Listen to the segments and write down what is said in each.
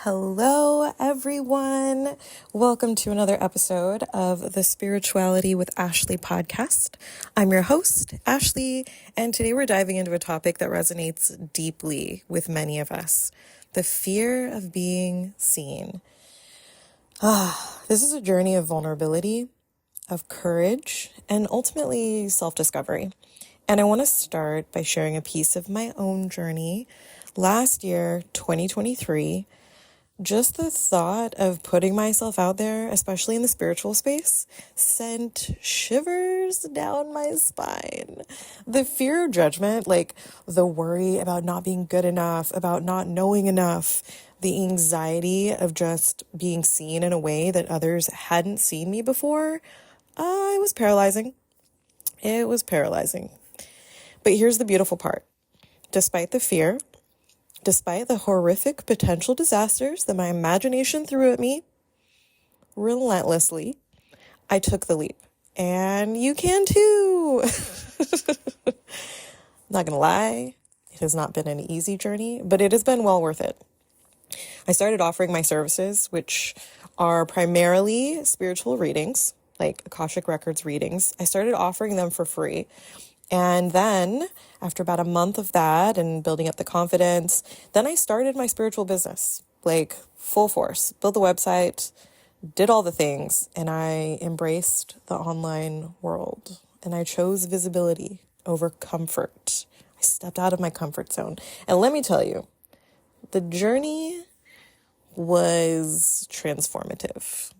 Hello, everyone. Welcome to another episode of the Spirituality with Ashley podcast. I'm your host, Ashley, and today we're diving into a topic that resonates deeply with many of us, the fear of being seen. This is a journey of vulnerability, of courage, and ultimately self-discovery. And I want to start by sharing a piece of my own journey. Last year, 2023, just the thought of putting myself out there, especially in the spiritual space, sent shivers down my spine. The fear of judgment, like the worry about not being good enough, about not knowing enough, the anxiety of just being seen in a way that others hadn't seen me before, it was paralyzing. It was paralyzing. But here's the beautiful part. Despite the fear, despite the horrific potential disasters that my imagination threw at me relentlessly, I took the leap. And you can too. Not gonna lie, it has not been an easy journey, but it has been well worth it. I started offering my services, which are primarily spiritual readings, like Akashic Records readings. I started offering them for free. And then after about a month of that and building up the confidence, then I started my spiritual business, like full force, built the website, did all the things, and I embraced the online world. And I chose visibility over comfort. I stepped out of my comfort zone. And let me tell you, the journey was transformative.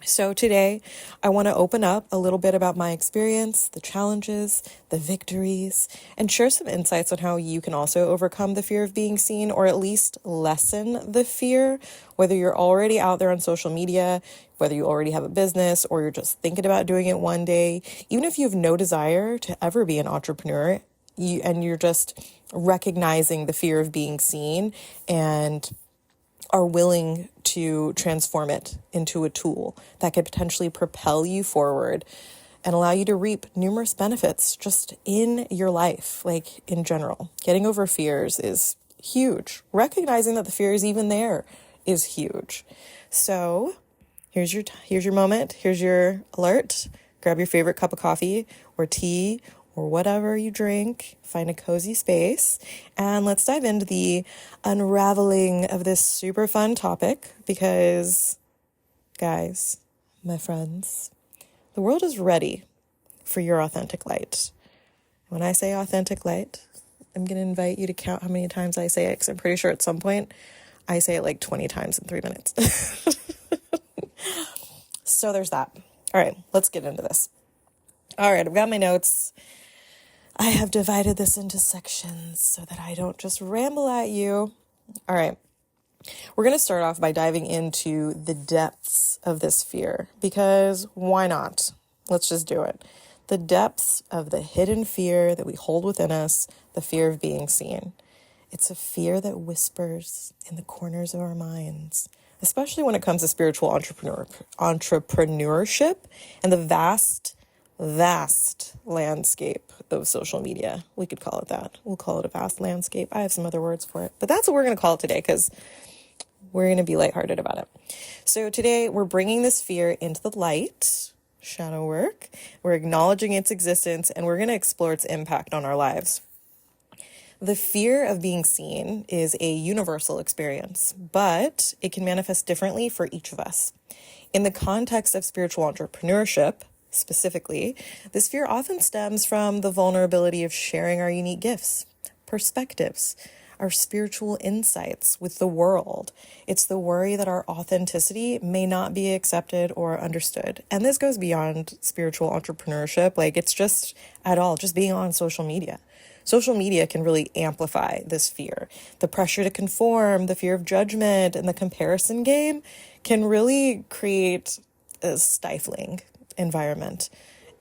So today, I want to open up a little bit about my experience, the challenges, the victories, and share some insights on how you can also overcome the fear of being seen, or at least lessen the fear, whether you're already out there on social media, whether you already have a business, or you're just thinking about doing it one day. Even if you have no desire to ever be an entrepreneur, you're just recognizing the fear of being seen and are willing to transform it into a tool that could potentially propel you forward and allow you to reap numerous benefits just in your life, like in general. Getting over fears is huge. Recognizing that the fear is even there is huge. So here's your moment. Here's your alert. Grab your favorite cup of coffee or tea or whatever you drink, find a cozy space, and let's dive into the unraveling of this super fun topic because, guys, my friends, the world is ready for your authentic light. When I say authentic light, I'm going to invite you to count how many times I say it, because I'm pretty sure at some point I say it like 20 times in 3 minutes. So there's that. All right, let's get into this. All right, I've got my notes. I have divided this into sections so that I don't just ramble at you. All right. We're going to start off by diving into the depths of this fear, because why not? Let's just do it. The depths of the hidden fear that we hold within us, the fear of being seen. It's a fear that whispers in the corners of our minds, especially when it comes to spiritual entrepreneurship and the vast landscape of social media. We could call it that. We'll call it a vast landscape. I have some other words for it, but that's what we're going to call it today because we're going to be lighthearted about it. So today we're bringing this fear into the light, shadow work. We're acknowledging its existence, and we're going to explore its impact on our lives. The fear of being seen is a universal experience, but it can manifest differently for each of us. In the context of spiritual entrepreneurship, specifically, this fear often stems from the vulnerability of sharing our unique gifts, perspectives, our spiritual insights with the world. It's the worry that our authenticity may not be accepted or understood. And this goes beyond spiritual entrepreneurship. Like, it's just at all, just being on social media. Social media can really amplify this fear. The pressure to conform, the fear of judgment, and the comparison game can really create a stifling environment.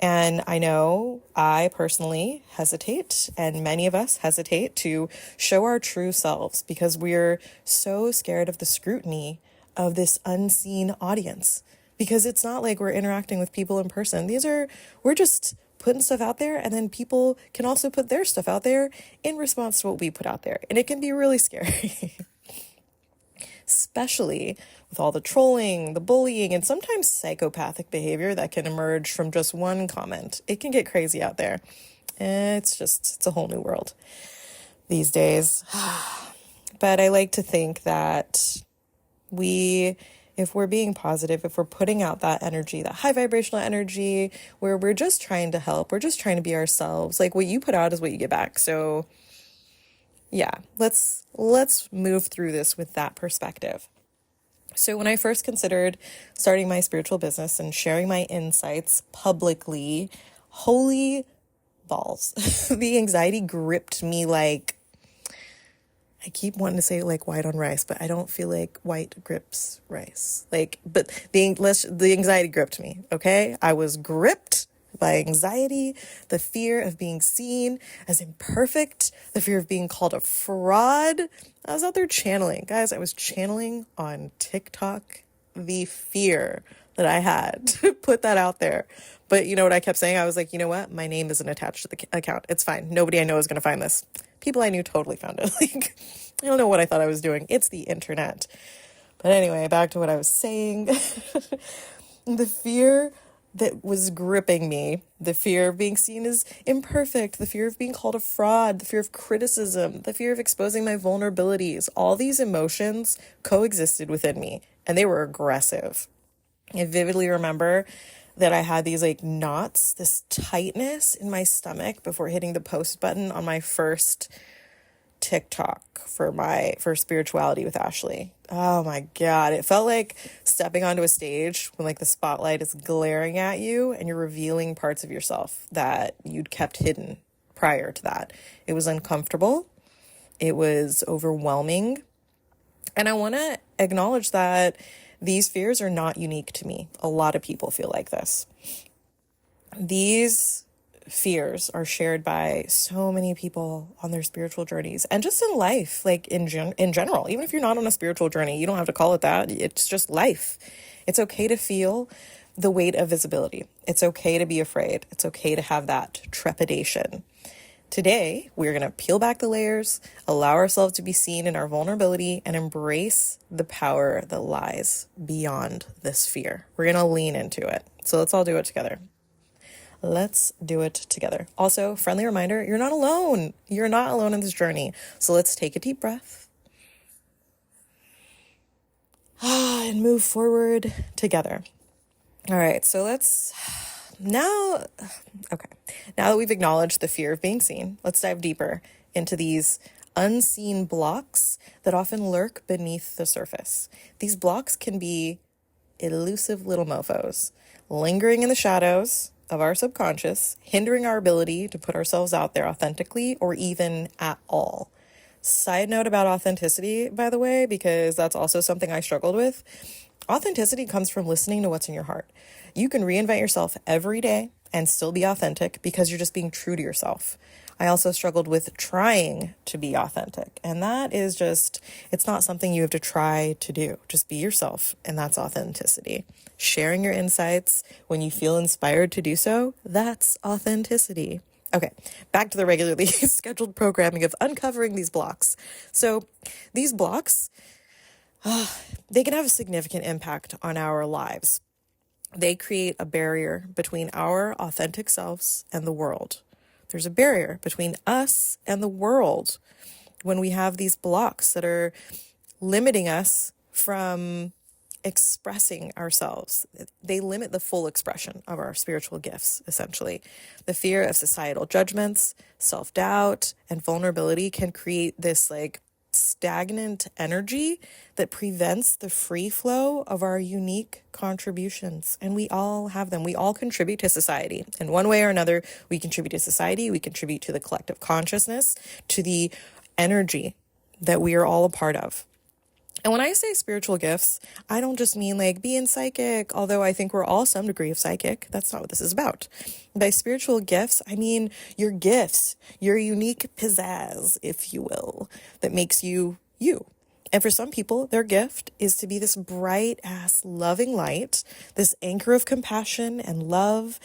And I know I personally hesitate, and many of us hesitate to show our true selves because we're so scared of the scrutiny of this unseen audience. Because it's not like we're interacting with people in person. We're just putting stuff out there, and then people can also put their stuff out there in response to what we put out there. And it can be really scary. especially with all the trolling, the bullying, and sometimes psychopathic behavior that can emerge from just one comment. It can get crazy out there. It's a whole new world these days. But I like to think that if we're being positive, if we're putting out that energy, that high vibrational energy, where we're just trying to help, we're just trying to be ourselves, like what you put out is what you get back. So yeah, let's move through this with that perspective. So when I first considered starting my spiritual business and sharing my insights publicly, holy balls, the anxiety gripped me like, I keep wanting to say like white on rice, but I don't feel like white grips rice. But the anxiety gripped me, okay? I was gripped by anxiety, the fear of being seen as imperfect, the fear of being called a fraud. I was out there channeling. Guys, I was channeling on TikTok the fear that I had to put that out there. But you know what I kept saying? I was like, you know what? My name isn't attached to the account. It's fine. Nobody I know is going to find this. People I knew totally found it. Like, I don't know what I thought I was doing. It's the internet. But anyway, back to what I was saying. The fear that was gripping me, the fear of being seen as imperfect, the fear of being called a fraud, the fear of criticism, the fear of exposing my vulnerabilities, all these emotions coexisted within me, and they were aggressive. I vividly remember that I had these like knots, this tightness in my stomach before hitting the post button on my first TikTok for spirituality with Ashley. Oh my God. It felt like stepping onto a stage when like the spotlight is glaring at you and you're revealing parts of yourself that you'd kept hidden prior to that. It was uncomfortable. It was overwhelming. And I want to acknowledge that these fears are not unique to me. A lot of people feel like this. These fears are shared by so many people on their spiritual journeys and just in life, like in general. Even if you're not on a spiritual journey, you don't have to call it that. It's just life. It's okay to feel the weight of visibility. It's okay to be afraid. It's okay to have that trepidation. Today, we're going to peel back the layers, allow ourselves to be seen in our vulnerability, and embrace the power that lies beyond this fear. We're going to lean into it. So let's all do it together. Let's do it together. Also, friendly reminder, you're not alone. You're not alone in this journey. So let's take a deep breath and move forward together. All right, so now that we've acknowledged the fear of being seen, let's dive deeper into these unseen blocks that often lurk beneath the surface. These blocks can be elusive little mofos, lingering in the shadows of our subconscious, hindering our ability to put ourselves out there authentically or even at all. Side note about authenticity, by the way, because that's also something I struggled with. Authenticity comes from listening to what's in your heart. You can reinvent yourself every day and still be authentic because you're just being true to yourself. I also struggled with trying to be authentic. And that is it's not something you have to try to do. Just be yourself. And that's authenticity. Sharing your insights when you feel inspired to do so, that's authenticity. Okay, back to the regularly scheduled programming of uncovering these blocks. So these blocks, they can have a significant impact on our lives. They create a barrier between our authentic selves and the world. There's a barrier between us and the world when we have these blocks that are limiting us from expressing ourselves. They limit the full expression of our spiritual gifts, essentially. The fear of societal judgments, self-doubt, and vulnerability can create this like stagnant energy that prevents the free flow of our unique contributions. And we all have them. We all contribute to society. In one way or another, we contribute to society. We contribute to the collective consciousness, to the energy that we are all a part of. And when I say spiritual gifts, I don't just mean like being psychic, although I think we're all some degree of psychic. That's not what this is about. By spiritual gifts, I mean your gifts, your unique pizzazz, if you will, that makes you you. And for some people, their gift is to be this bright ass loving light, this anchor of compassion and love,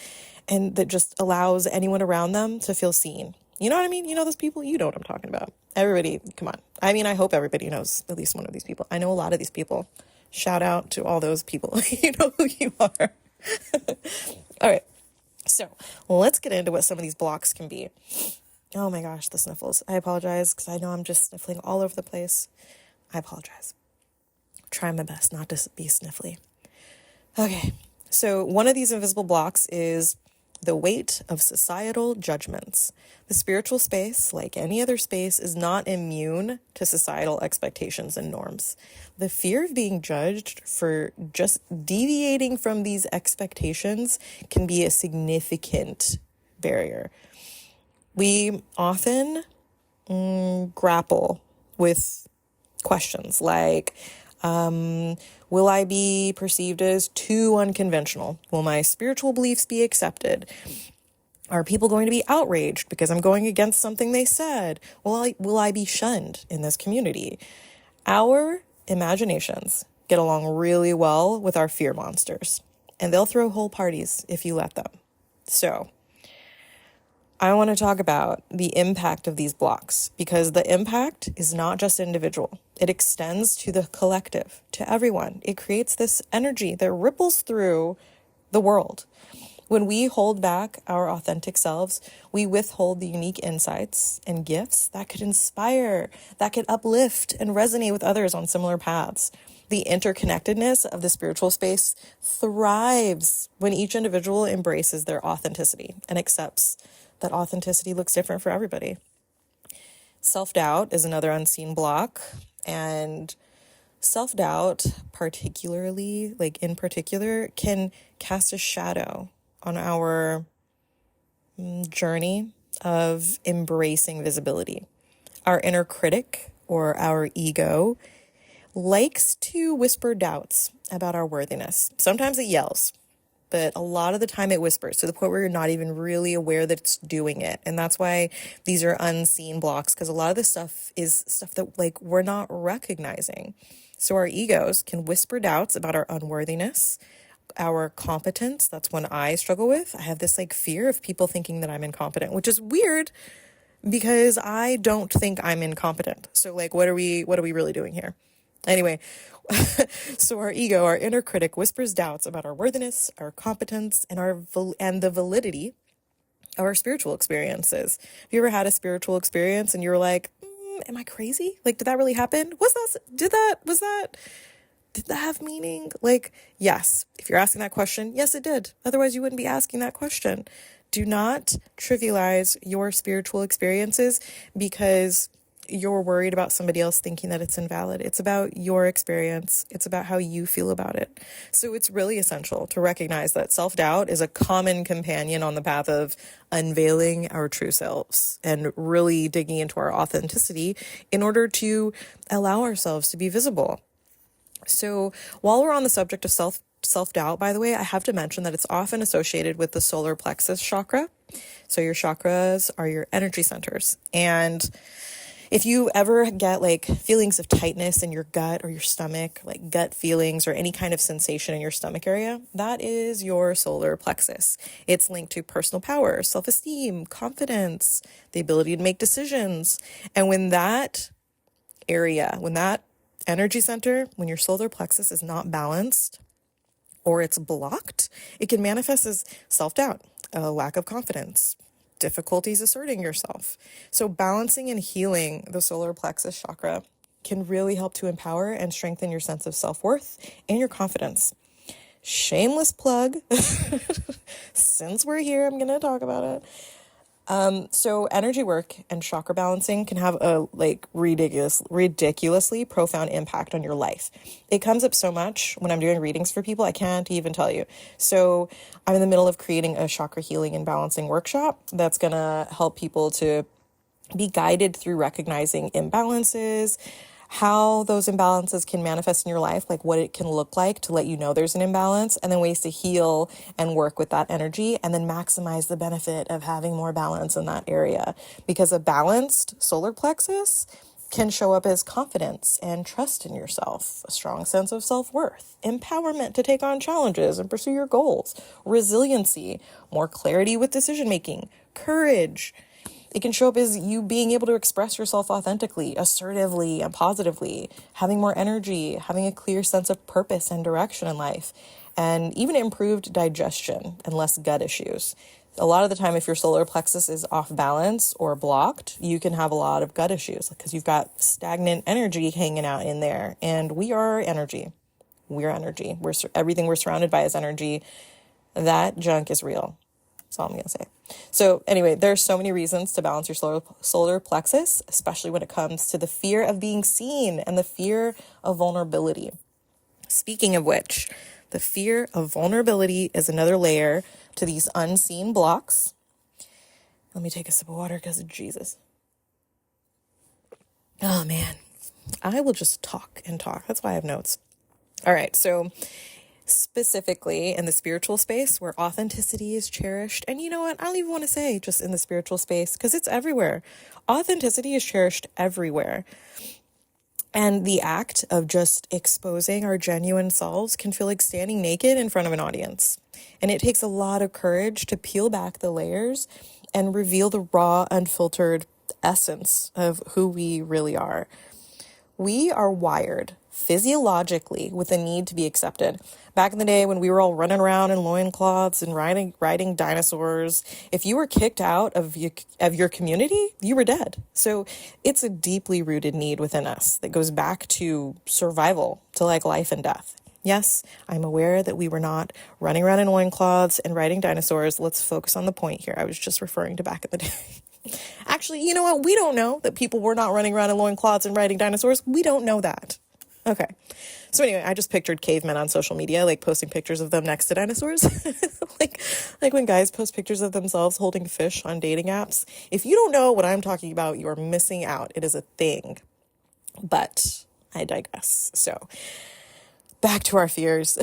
and that just allows anyone around them to feel seen. You know what I mean? You know those people? You know what I'm talking about. Everybody, come on. I mean, I hope everybody knows at least one of these people. I know a lot of these people. Shout out to all those people. You know who you are. All right. So let's get into what some of these blocks can be. Oh my gosh, the sniffles. I apologize because I know I'm just sniffling all over the place. I apologize. Try my best not to be sniffly. Okay. So one of these invisible blocks is the weight of societal judgments. The spiritual space, like any other space, is not immune to societal expectations and norms. The fear of being judged for just deviating from these expectations can be a significant barrier. We often grapple with questions like, will I be perceived as too unconventional? Will my spiritual beliefs be accepted? Are people going to be outraged because I'm going against something they said? Will I be shunned in this community? Our imaginations get along really well with our fear monsters, and they'll throw whole parties if you let them. So I want to talk about the impact of these blocks, because the impact is not just individual. It extends to the collective, to everyone. It creates this energy that ripples through the world. When we hold back our authentic selves, we withhold the unique insights and gifts that could inspire, that could uplift and resonate with others on similar paths. The interconnectedness of the spiritual space thrives when each individual embraces their authenticity and accepts that authenticity looks different for everybody. Self-doubt is another unseen block, and self-doubt in particular, can cast a shadow on our journey of embracing visibility. Our inner critic, or our ego, likes to whisper doubts about our worthiness. Sometimes it yells, but a lot of the time it whispers to the point where you're not even really aware that it's doing it. And that's why these are unseen blocks, because a lot of this stuff is stuff that we're not recognizing. So our egos can whisper doubts about our unworthiness, our competence. That's one I struggle with. I have this fear of people thinking that I'm incompetent, which is weird because I don't think I'm incompetent. So what are we really doing here? Anyway, so our ego, our inner critic, whispers doubts about our worthiness, our competence, and the validity of our spiritual experiences. Have you ever had a spiritual experience and you were like, am I crazy? Did that really happen? Did that have meaning? Yes. If you're asking that question, yes, it did. Otherwise, you wouldn't be asking that question. Do not trivialize your spiritual experiences because you're worried about somebody else thinking that it's invalid. It's about your experience. It's about how you feel about it. So it's really essential to recognize that self-doubt is a common companion on the path of unveiling our true selves and really digging into our authenticity in order to allow ourselves to be visible. So while we're on the subject of self-doubt, by the way, I have to mention that it's often associated with the solar plexus chakra. So your chakras are your energy centers. And if you ever get feelings of tightness in your gut or your stomach, gut feelings or any kind of sensation in your stomach area, that is your solar plexus. It's linked to personal power, self-esteem, confidence, the ability to make decisions. And when that energy center, when your solar plexus is not balanced or it's blocked, it can manifest as self-doubt, a lack of confidence, difficulties asserting yourself. So balancing and healing the solar plexus chakra can really help to empower and strengthen your sense of self-worth and your confidence. Shameless plug. Since we're here, I'm going to talk about it. So energy work and chakra balancing can have a ridiculously profound impact on your life. It comes up so much when I'm doing readings for people, I can't even tell you. So I'm in the middle of creating a chakra healing and balancing workshop that's going to help people to be guided through recognizing imbalances, how those imbalances can manifest in your life, what it can look like to let you know there's an imbalance, and then ways to heal and work with that energy and then maximize the benefit of having more balance in that area. Because a balanced solar plexus can show up as confidence and trust in yourself, a strong sense of self-worth, empowerment to take on challenges and pursue your goals, resiliency, more clarity with decision-making, courage. It can show up as you being able to express yourself authentically, assertively, and positively, having more energy, having a clear sense of purpose and direction in life, and even improved digestion and less gut issues. A lot of the time, if your solar plexus is off balance or blocked, you can have a lot of gut issues because you've got stagnant energy hanging out in there. And we are energy. We're energy. Everything we're surrounded by is energy. That junk is real. That's all I'm going to say. So anyway, there's so many reasons to balance your solar plexus, especially when it comes to the fear of being seen and the fear of vulnerability. Speaking of which, the fear of vulnerability is another layer to these unseen blocks. Let me take a sip of water because of Jesus. Oh man, I will just talk and talk. That's why I have notes. All right, so specifically in the spiritual space where authenticity is cherished. And you know what? I don't even want to say just in the spiritual space because it's everywhere. Authenticity is cherished everywhere. And the act of just exposing our genuine selves can feel like standing naked in front of an audience. And it takes a lot of courage to peel back the layers and reveal the raw, unfiltered essence of who we really are. We are wired physiologically with a need to be accepted. Back in the day when we were all running around in loincloths and riding dinosaurs, if you were kicked out of your community, you were dead. So it's a deeply rooted need within us that goes back to survival, to like life and death. Yes, I'm aware that we were not running around in loincloths and riding dinosaurs. Let's focus on the point here. I was just referring to back in the day. Actually, you know what? We don't know that people were not running around in loincloths and riding dinosaurs. We don't know that. Okay. So anyway, I just pictured cavemen on social media, like posting pictures of them next to dinosaurs. like when guys post pictures of themselves holding fish on dating apps. If you don't know what I'm talking about, you are missing out. It is a thing. But I digress. So back to our fears.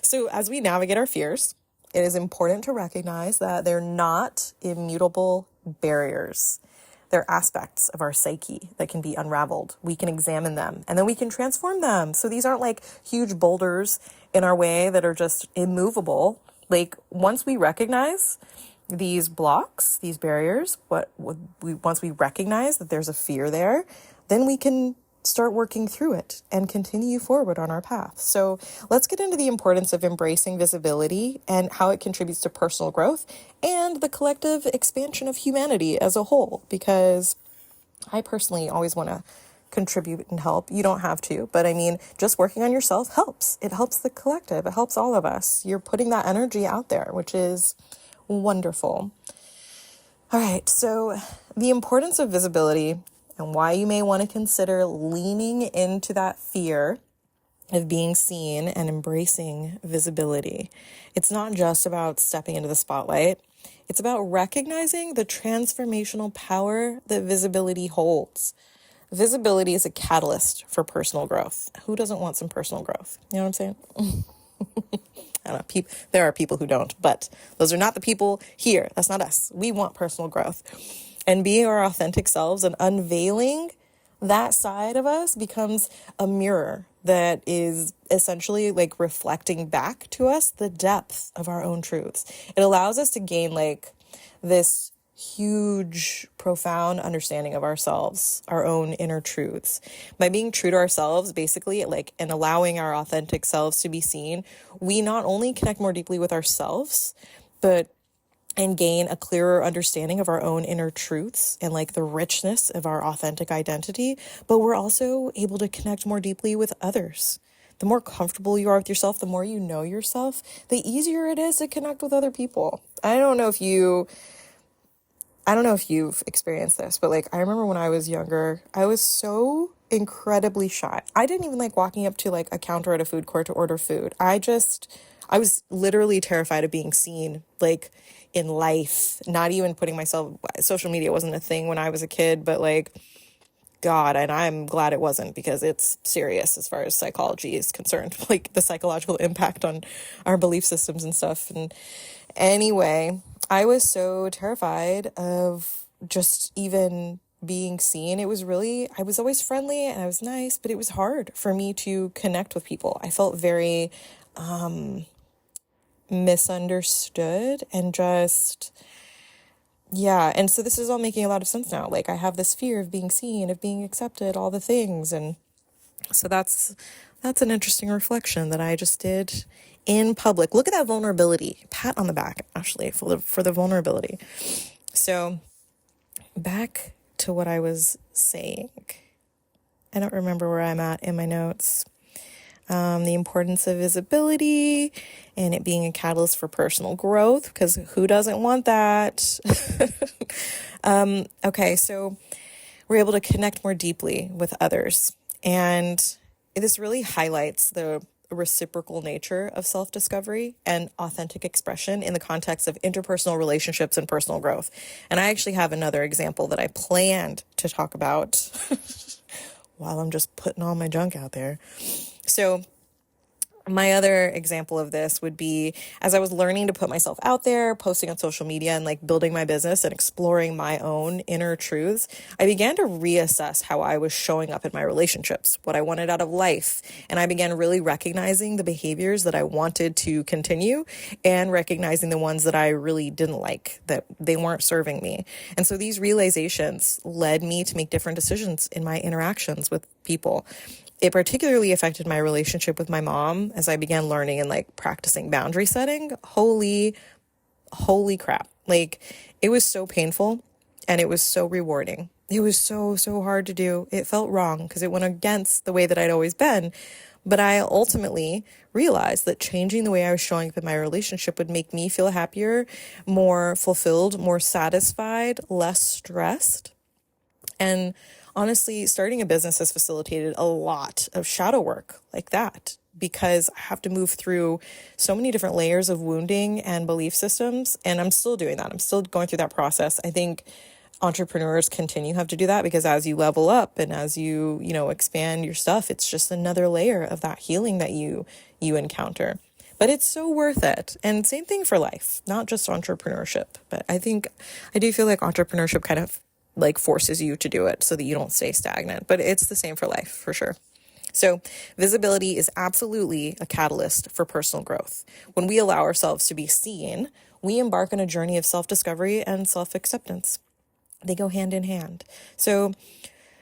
So as we navigate our fears, it is important to recognize that they're not immutable barriers. They're aspects of our psyche that can be unraveled. We can examine them and then we can transform them. So these aren't like huge boulders in our way that are just immovable. Like once we recognize these blocks, these barriers, once we recognize that there's a fear there, then we can start working through it and continue forward on our path. So let's get into the importance of embracing visibility and how it contributes to personal growth and the collective expansion of humanity as a whole, because I personally always want to contribute and help. You don't have to, but I mean, just working on yourself helps. It helps the collective. It helps all of us. You're putting that energy out there, which is wonderful. All right. So the importance of visibility and why you may want to consider leaning into that fear of being seen and embracing visibility. It's not just about stepping into the spotlight. It's about recognizing the transformational power that visibility holds. Visibility is a catalyst for personal growth. Who doesn't want some personal growth? You know what I'm saying? I don't know. There are people who don't, but those are not the people here. That's not us. We want personal growth. And being our authentic selves and unveiling that side of us becomes a mirror that is essentially like reflecting back to us the depth of our own truths. It allows us to gain like this huge, profound understanding of ourselves, our own inner truths. By being true to ourselves, basically, like, and allowing our authentic selves to be seen, we not only connect more deeply with ourselves, and gain a clearer understanding of our own inner truths and like the richness of our authentic identity, but we're also able to connect more deeply with others. The more comfortable you are with yourself, the more you know yourself, the easier it is to connect with other people. I don't know if you've experienced this, but like I remember when I was younger, I was so incredibly shy. I didn't even like walking up to like a counter at a food court to order food. I was literally terrified of being seen, like in life, not even putting myself, social media wasn't a thing when I was a kid, but like, God, and I'm glad it wasn't because it's serious as far as psychology is concerned, like the psychological impact on our belief systems and stuff. And anyway, I was so terrified of just even being seen. I was always friendly and I was nice, but it was hard for me to connect with people. I felt very misunderstood and just Yeah, and so this is all making a lot of sense now. Like I have this fear of being seen, of being accepted, all the things. And so that's an interesting reflection that I just did in public. Look at that vulnerability. Pat on the back, actually, for the vulnerability. So back to what I was saying. I don't remember where I'm at in my notes. The importance of visibility and it being a catalyst for personal growth, because who doesn't want that? Okay, so we're able to connect more deeply with others. And this really highlights the reciprocal nature of self-discovery and authentic expression in the context of interpersonal relationships and personal growth. And I actually have another example that I planned to talk about while I'm just putting all my junk out there. So my other example of this would be as I was learning to put myself out there, posting on social media and like building my business and exploring my own inner truths, I began to reassess how I was showing up in my relationships, what I wanted out of life. And I began really recognizing the behaviors that I wanted to continue and recognizing the ones that I really didn't like, that they weren't serving me. And so these realizations led me to make different decisions in my interactions with people. It particularly affected my relationship with my mom as I began learning and like practicing boundary setting. Holy crap. Like it was so painful and it was so rewarding. It was so hard to do. It felt wrong because it went against the way that I'd always been. But I ultimately realized that changing the way I was showing up in my relationship would make me feel happier, more fulfilled, more satisfied, less stressed. And honestly, starting a business has facilitated a lot of shadow work like that because I have to move through so many different layers of wounding and belief systems. And I'm still doing that. I'm still going through that process. I think entrepreneurs have to do that because as you level up and as you expand your stuff, it's just another layer of that healing that you encounter. But it's so worth it. And same thing for life, not just entrepreneurship. But I do feel like entrepreneurship kind of like forces you to do it so that you don't stay stagnant. But it's the same for life, for sure. So visibility is absolutely a catalyst for personal growth. When we allow ourselves to be seen, we embark on a journey of self-discovery and self-acceptance. They go hand in hand. So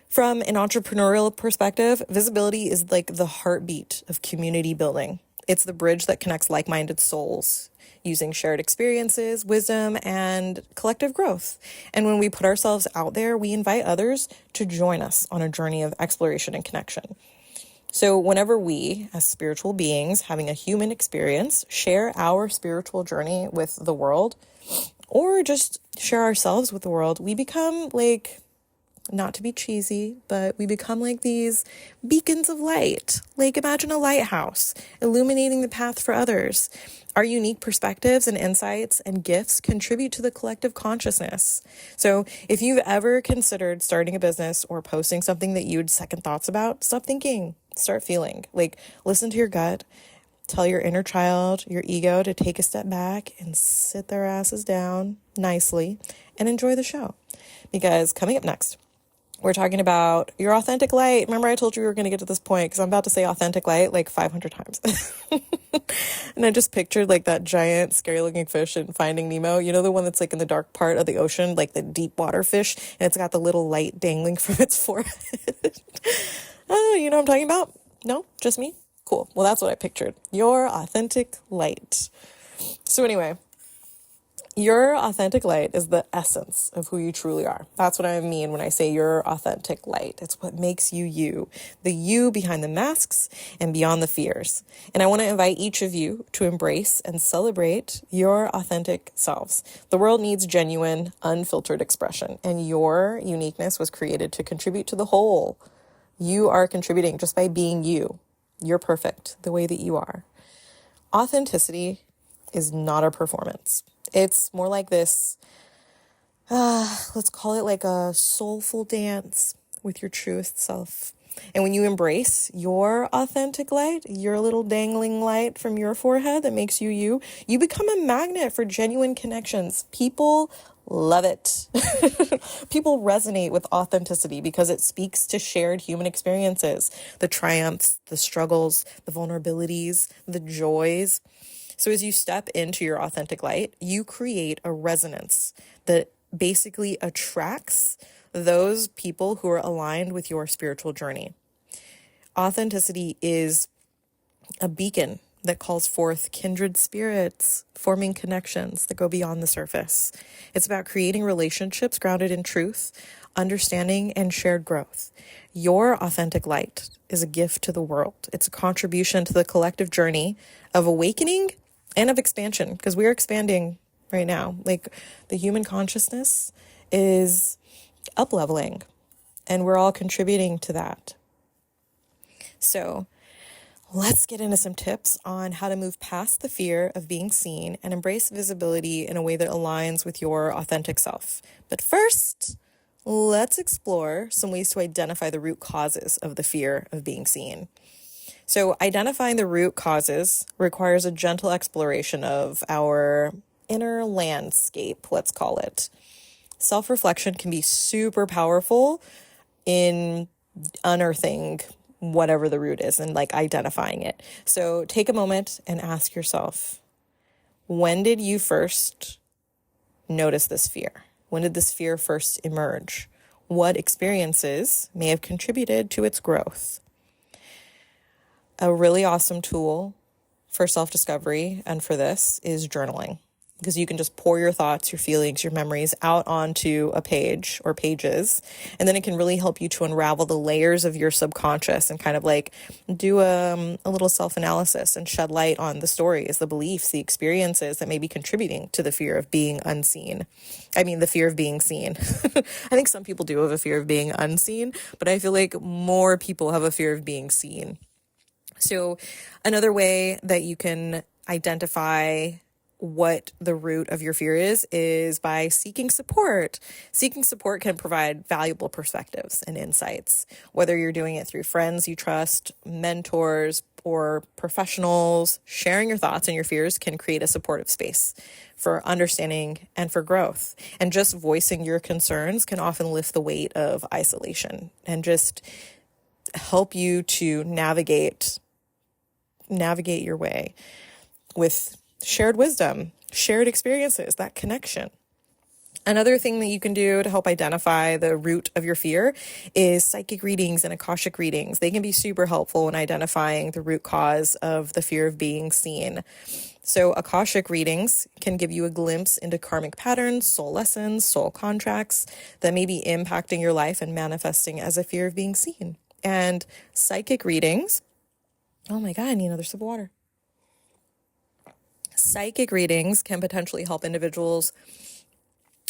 from an entrepreneurial perspective, visibility is like the heartbeat of community building. It's the bridge that connects like-minded souls using shared experiences, wisdom, and collective growth. And when we put ourselves out there, we invite others to join us on a journey of exploration and connection. So whenever we, as spiritual beings having a human experience, share our spiritual journey with the world, or just share ourselves with the world, we become like, not to be cheesy, but we become like these beacons of light. Like imagine a lighthouse illuminating the path for others. Our unique perspectives and insights and gifts contribute to the collective consciousness. So if you've ever considered starting a business or posting something that you'd second thoughts about, stop thinking, start feeling. Like listen to your gut. Tell your inner child, your ego, to take a step back and sit their asses down nicely and enjoy the show. Because coming up next, we're talking about your authentic light. Remember I told you we were going to get to this point because I'm about to say authentic light like 500 times. And I just pictured like that giant scary looking fish in Finding Nemo. You know, the one that's like in the dark part of the ocean, like the deep water fish, and it's got the little light dangling from its forehead. Oh, you know what I'm talking about? No? Just me? Cool. Well, that's what I pictured. Your authentic light. So anyway, your authentic light is the essence of who you truly are. That's what I mean when I say your authentic light. It's what makes you you, the you behind the masks and beyond the fears. And I want to invite each of you to embrace and celebrate your authentic selves. The world needs genuine, unfiltered expression, and your uniqueness was created to contribute to the whole. You are contributing just by being you. You're perfect the way that you are. Authenticity is not a performance. It's more like this, let's call it like a soulful dance with your truest self. And when you embrace your authentic light, your little dangling light from your forehead that makes you you, you become a magnet for genuine connections. People love it. People resonate with authenticity because it speaks to shared human experiences, the triumphs, the struggles, the vulnerabilities, the joys. So as you step into your authentic light, you create a resonance that basically attracts those people who are aligned with your spiritual journey. Authenticity is a beacon that calls forth kindred spirits, forming connections that go beyond the surface. It's about creating relationships grounded in truth, understanding, and shared growth. Your authentic light is a gift to the world. It's a contribution to the collective journey of awakening and of expansion, because we are expanding right now. Like, the human consciousness is up-leveling, and we're all contributing to that. So let's get into some tips on how to move past the fear of being seen and embrace visibility in a way that aligns with your authentic self. But first, let's explore some ways to identify the root causes of the fear of being seen. So identifying the root causes requires a gentle exploration of our inner landscape, let's call it. Self-reflection can be super powerful in unearthing whatever the root is and like identifying it. So take a moment and ask yourself, when did you first notice this fear? When did this fear first emerge? What experiences may have contributed to its growth? A really awesome tool for self-discovery and for this is journaling, because you can just pour your thoughts, your feelings, your memories out onto a page or pages, and then it can really help you to unravel the layers of your subconscious and kind of like do a little self-analysis and shed light on the stories, the beliefs, the experiences that may be contributing to the fear of being unseen. The fear of being seen. I think some people do have a fear of being unseen, but I feel like more people have a fear of being seen. So another way that you can identify what the root of your fear is by seeking support. Seeking support can provide valuable perspectives and insights, whether you're doing it through friends you trust, mentors, or professionals. Sharing your thoughts and your fears can create a supportive space for understanding and for growth. And just voicing your concerns can often lift the weight of isolation and just help you to navigate your way with shared wisdom, shared experiences, that connection. Another thing that you can do to help identify the root of your fear is psychic readings and Akashic readings. They can be super helpful in identifying the root cause of the fear of being seen. So Akashic readings can give you a glimpse into karmic patterns, soul lessons, soul contracts that may be impacting your life and manifesting as a fear of being seen. And psychic readings, oh my God, I need another sip of water. Psychic readings can potentially help individuals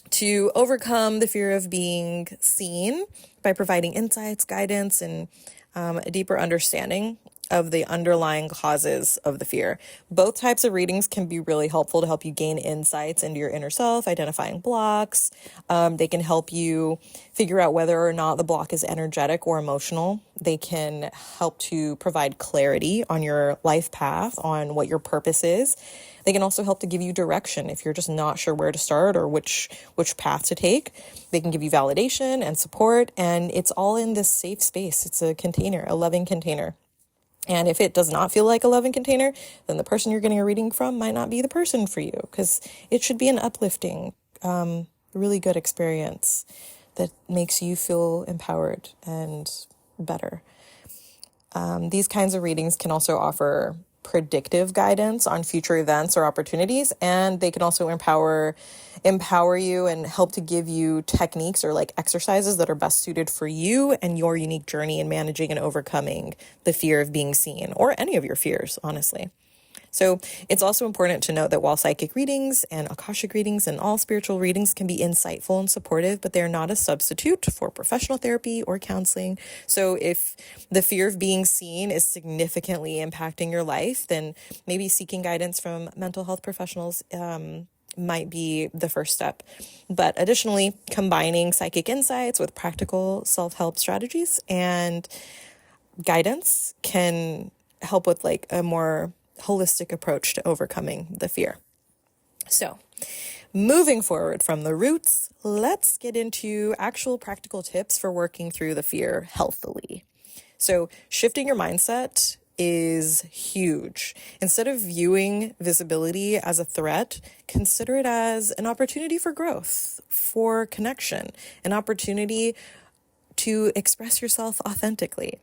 to overcome the fear of being seen by providing insights, guidance, and a deeper understanding of the underlying causes of the fear. Both types of readings can be really helpful to help you gain insights into your inner self, identifying blocks. They can help you figure out whether or not the block is energetic or emotional. They can help to provide clarity on your life path, on what your purpose is. They can also help to give you direction if you're just not sure where to start or which path to take. They can give you validation and support, and it's all in this safe space. It's a container, a loving container. And if it does not feel like a loving container, then the person you're getting a reading from might not be the person for you, because it should be an uplifting, really good experience that makes you feel empowered and better. These kinds of readings can also offer predictive guidance on future events or opportunities, and they can also empower you and help to give you techniques or like exercises that are best suited for you and your unique journey in managing and overcoming the fear of being seen, or any of your fears, honestly. So it's also important to note that while psychic readings and Akashic readings and all spiritual readings can be insightful and supportive, but they're not a substitute for professional therapy or counseling. So if the fear of being seen is significantly impacting your life, then maybe seeking guidance from mental health professionals might be the first step. But additionally, combining psychic insights with practical self-help strategies and guidance can help with like a more holistic approach to overcoming the fear. So moving forward from the roots, let's get into actual practical tips for working through the fear healthily. So shifting your mindset is huge. Instead of viewing visibility as a threat, consider it as an opportunity for growth, for connection, an opportunity to express yourself authentically.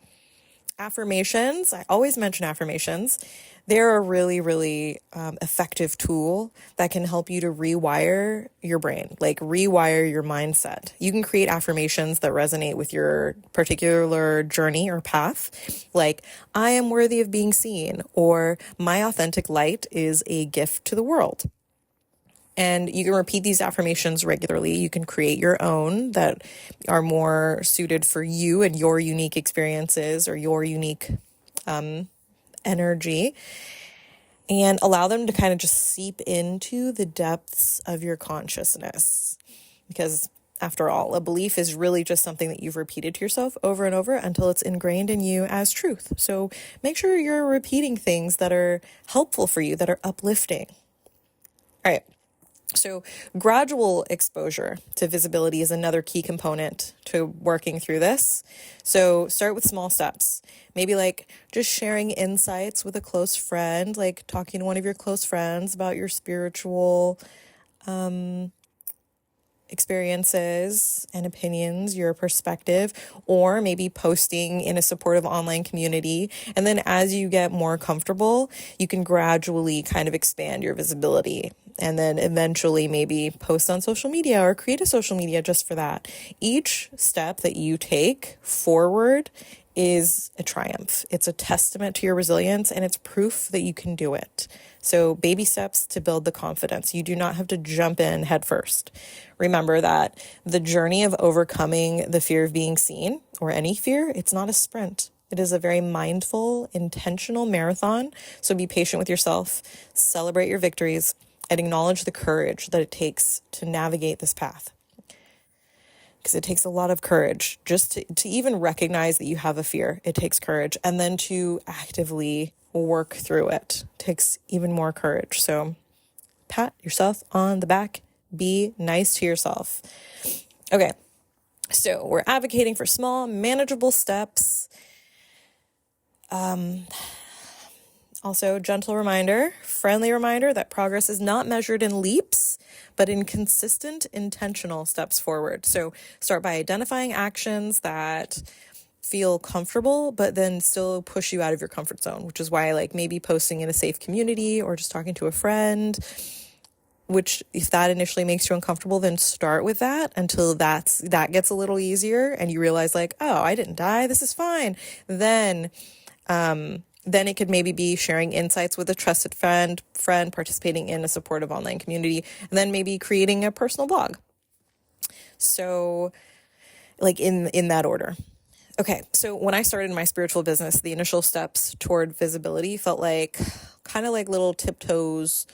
Affirmations, I always mention affirmations. They're a really, really effective tool that can help you to rewire your brain, like rewire your mindset. You can create affirmations that resonate with your particular journey or path, like, I am worthy of being seen, or my authentic light is a gift to the world. And you can repeat these affirmations regularly. You can create your own that are more suited for you and your unique experiences or your unique energy, and allow them to kind of just seep into the depths of your consciousness. Because after all, a belief is really just something that you've repeated to yourself over and over until it's ingrained in you as truth. So make sure you're repeating things that are helpful for you, that are uplifting. All right. So gradual exposure to visibility is another key component to working through this. So start with small steps. Maybe like just sharing insights with a close friend, like talking to one of your close friends about your spiritual experiences and opinions, your perspective, or maybe posting in a supportive online community. And then as you get more comfortable, you can gradually kind of expand your visibility, and then eventually maybe post on social media or create a social media just for that. Each step that you take forward is a triumph. It's a testament to your resilience, and it's proof that you can do it. So baby steps to build the confidence. You do not have to jump in head first. Remember that the journey of overcoming the fear of being seen, or any fear, it's not a sprint. It is a very mindful, intentional marathon. So be patient with yourself, celebrate your victories, and acknowledge the courage that it takes to navigate this path. Because it takes a lot of courage just to even recognize that you have a fear. It takes courage. And then to actively work through it takes even more courage. So pat yourself on the back. Be nice to yourself. Okay, so we're advocating for small, manageable steps. Also, gentle reminder, friendly reminder that progress is not measured in leaps, but in consistent, intentional steps forward. So start by identifying actions that feel comfortable, but then still push you out of your comfort zone, which is why like maybe posting in a safe community or just talking to a friend, which if that initially makes you uncomfortable, then start with that until that gets a little easier and you realize like, oh, I didn't die. This is fine. Then it could maybe be sharing insights with a trusted friend, participating in a supportive online community, and then maybe creating a personal blog. So like in that order. Okay, so when I started my spiritual business, the initial steps toward visibility felt like kind of like little tiptoes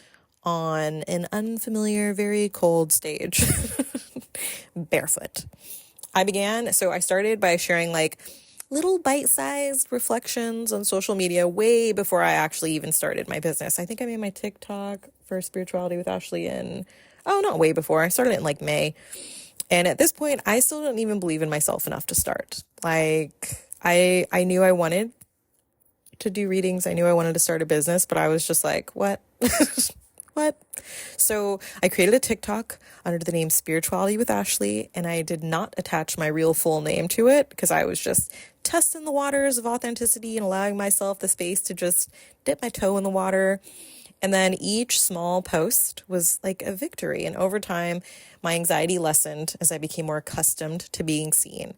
on an unfamiliar, very cold stage, barefoot. I started by sharing like little bite-sized reflections on social media way before I actually even started my business. I think I made my TikTok for Spirituality with Ashley not way before. I started it in like May. And at this point, I still don't even believe in myself enough to start. Like, I knew I wanted to do readings. I knew I wanted to start a business, but I was just like, what? What? So I created a TikTok under the name Spirituality with Ashley, and I did not attach my real full name to it because I was just testing the waters of authenticity and allowing myself the space to just dip my toe in the water. And then each small post was like a victory. And over time, my anxiety lessened as I became more accustomed to being seen.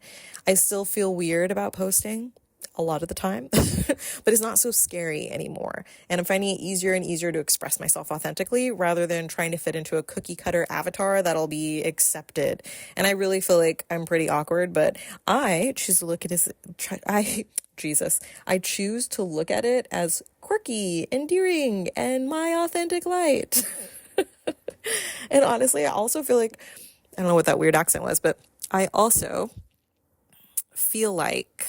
I still feel weird about posting a lot of the time, but it's not so scary anymore. And I'm finding it easier and easier to express myself authentically rather than trying to fit into a cookie cutter avatar that'll be accepted. And I really feel like I'm pretty awkward, but I choose to look at I choose to look at it as quirky, endearing, and my authentic light. And honestly, I also feel like, I don't know what that weird accent was, but I also feel like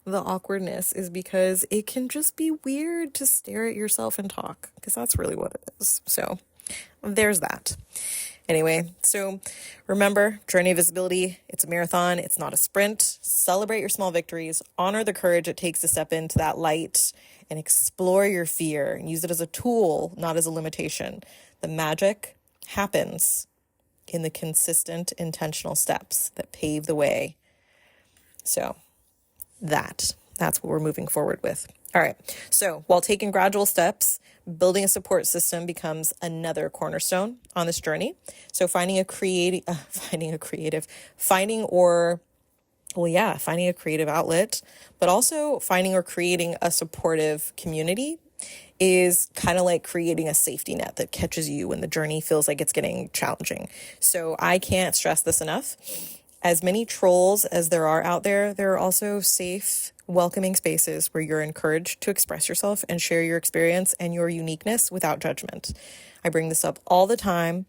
the awkwardness is because it can just be weird to stare at yourself and talk, because that's really what it is. So there's that. Anyway, so remember, journey of visibility, it's a marathon, it's not a sprint. Celebrate your small victories, honor the courage it takes to step into that light, and explore your fear and use it as a tool, not as a limitation. The magic happens in the consistent, intentional steps that pave the way. So that's what we're moving forward with. All right. So while taking gradual steps, building a support system becomes another cornerstone on this journey. So finding a creative outlet, but also finding or creating a supportive community is kind of like creating a safety net that catches you when the journey feels like it's getting challenging. So I can't stress this enough. As many trolls as there are out there, there are also safe, welcoming spaces where you're encouraged to express yourself and share your experience and your uniqueness without judgment. I bring this up all the time,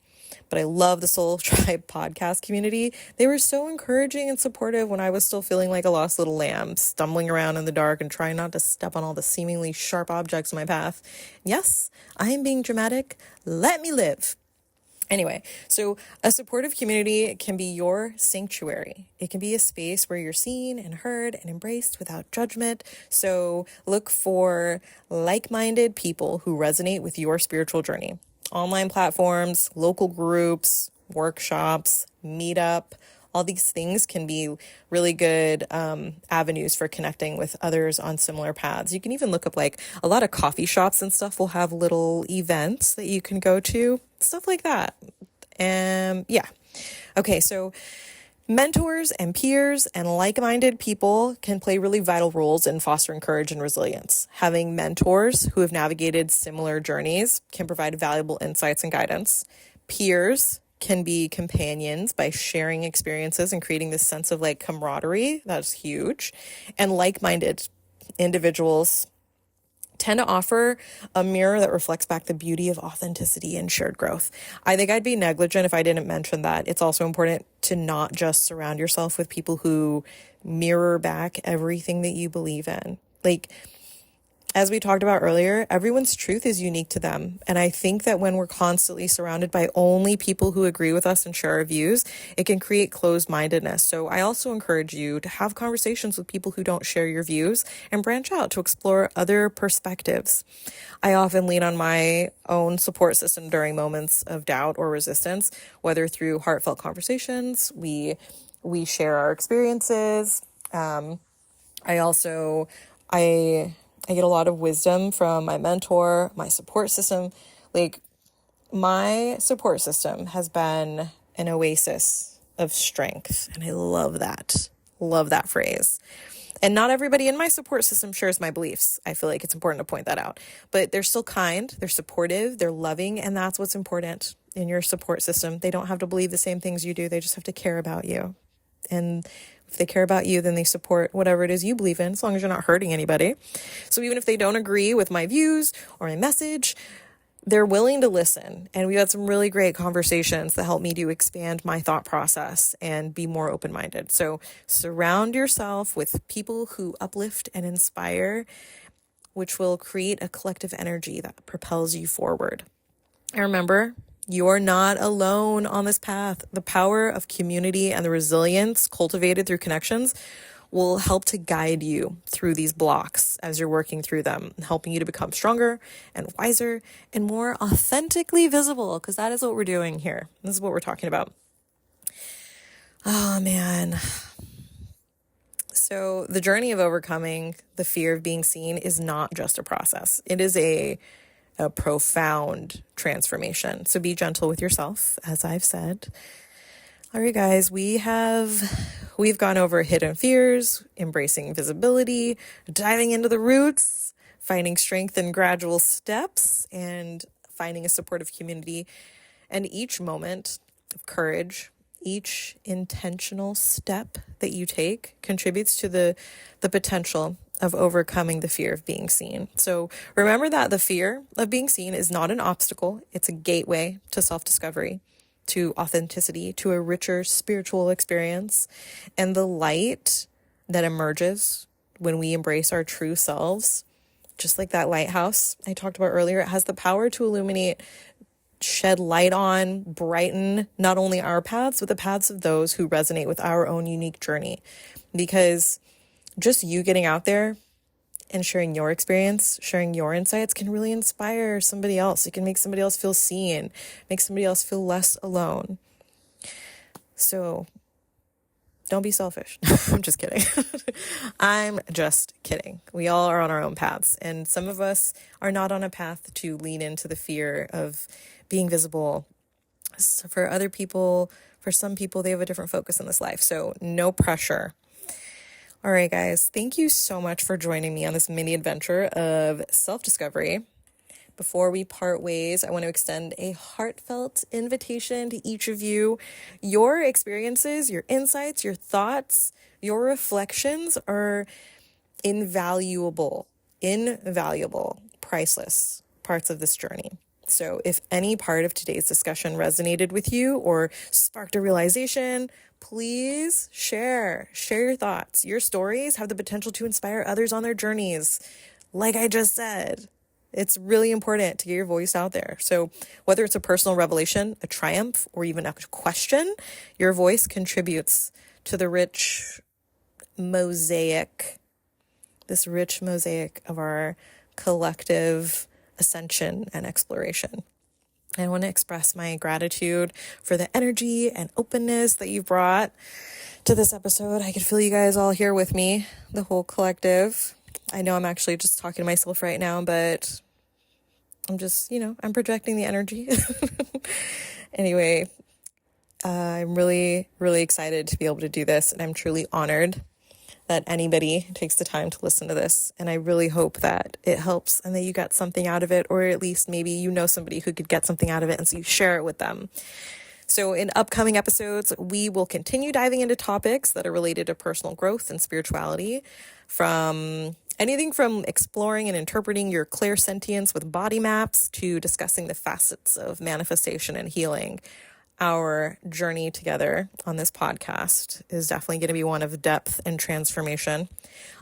but I love the Soul Tribe podcast community. They were so encouraging and supportive when I was still feeling like a lost little lamb, stumbling around in the dark and trying not to step on all the seemingly sharp objects in my path. Yes, I am being dramatic. Let me live. Anyway, so a supportive community can be your sanctuary. It can be a space where you're seen and heard and embraced without judgment. So look for like-minded people who resonate with your spiritual journey. Online platforms, local groups, workshops, meetup, all these things can be really good avenues for connecting with others on similar paths. You can even look up like a lot of coffee shops and stuff will have little events that you can go to, stuff like that. Yeah. Okay, so mentors and peers and like-minded people can play really vital roles in fostering courage and resilience. Having mentors who have navigated similar journeys can provide valuable insights and guidance. Peers can be companions by sharing experiences and creating this sense of like camaraderie. That's huge. And like-minded individuals tend to offer a mirror that reflects back the beauty of authenticity and shared growth. I think I'd be negligent if I didn't mention that. It's also important to not just surround yourself with people who mirror back everything that you believe in. Like, as we talked about earlier, everyone's truth is unique to them. And I think that when we're constantly surrounded by only people who agree with us and share our views, it can create closed-mindedness. So I also encourage you to have conversations with people who don't share your views and branch out to explore other perspectives. I often lean on my own support system during moments of doubt or resistance, whether through heartfelt conversations, we share our experiences. I get a lot of wisdom from my mentor, my support system. Like, my support system has been an oasis of strength. And I love that. Love that phrase. And not everybody in my support system shares my beliefs. I feel like it's important to point that out. But they're still kind, they're supportive, they're loving, and that's what's important in your support system. They don't have to believe the same things you do. They just have to care about you. And if they care about you, then they support whatever it is you believe in, as long as you're not hurting anybody. So even if they don't agree with my views or my message, they're willing to listen. And we had some really great conversations that helped me to expand my thought process and be more open-minded. So surround yourself with people who uplift and inspire, which will create a collective energy that propels you forward. And remember, you're not alone on this path. The power of community and the resilience cultivated through connections will help to guide you through these blocks as you're working through them, helping you to become stronger and wiser and more authentically visible, because that is what we're doing here. This is what we're talking about. Oh, man. So the journey of overcoming the fear of being seen is not just a process. It is a profound transformation. So be gentle with yourself, as I've said. All right, guys, we've gone over hidden fears, embracing visibility, diving into the roots, finding strength in gradual steps, and finding a supportive community. And each moment of courage, each intentional step that you take contributes to the potential of overcoming the fear of being seen. So remember that the fear of being seen is not an obstacle. It's a gateway to self-discovery, to authenticity, to a richer spiritual experience. And the light that emerges when we embrace our true selves, just like that lighthouse I talked about earlier, it has the power to illuminate, shed light on, brighten not only our paths, but the paths of those who resonate with our own unique journey. Because just you getting out there And sharing your experience, sharing your insights can really inspire somebody else. It can make somebody else feel seen, make somebody else feel less alone. So don't be selfish. I'm just kidding. I'm just kidding. We all are on our own paths, and some of us are not on a path to lean into the fear of being visible. So for other people, for some people, they have a different focus in this life. So no pressure. All right, guys, thank you so much for joining me on this mini adventure of self-discovery. Before we part ways, I want to extend a heartfelt invitation to each of you. Your experiences, your insights, your thoughts, your reflections are invaluable, priceless parts of this journey. So if any part of today's discussion resonated with you or sparked a realization, please share your thoughts. Your stories have the potential to inspire others on their journeys. Like I just said, it's really important to get your voice out there. So whether it's a personal revelation, a triumph, or even a question, your voice contributes to the rich mosaic of our collective ascension and exploration. I want to express my gratitude for the energy and openness that you brought to this episode. I could feel you guys all here with me, the whole collective. I know I'm actually just talking to myself right now, but I'm just, I'm projecting the energy. Anyway, I'm really, really excited to be able to do this, and I'm truly honored that anybody takes the time to listen to this. And I really hope that it helps and that you got something out of it, or at least maybe you know somebody who could get something out of it, and so you share it with them. So in upcoming episodes, we will continue diving into topics that are related to personal growth and spirituality, from anything from exploring and interpreting your clairsentience with body maps to discussing the facets of manifestation and healing. Our journey together on this podcast is definitely going to be one of depth and transformation.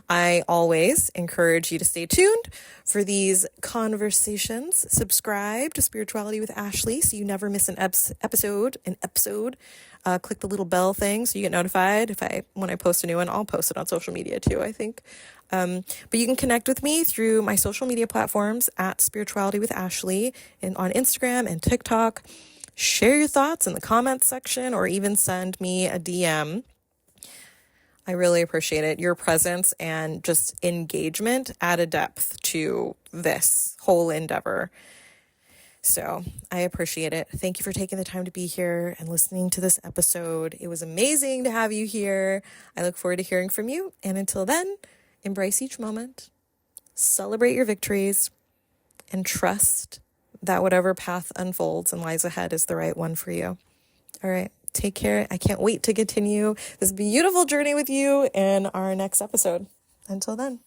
I always encourage you to stay tuned for these conversations. Subscribe to Spirituality with Ashley so you never miss an episode. Click the little bell thing so you get notified when I post a new one. I'll post it on social media too, I think. But you can connect with me through my social media platforms at Spirituality with Ashley and on Instagram and TikTok. Share your thoughts in the comments section or even send me a DM. I really appreciate it. Your presence and just engagement add a depth to this whole endeavor. So I appreciate it. Thank you for taking the time to be here and listening to this episode. It was amazing to have you here. I look forward to hearing from you. And until then, embrace each moment, celebrate your victories, and trust that whatever path unfolds and lies ahead is the right one for you. All right, take care. I can't wait to continue this beautiful journey with you in our next episode. Until then.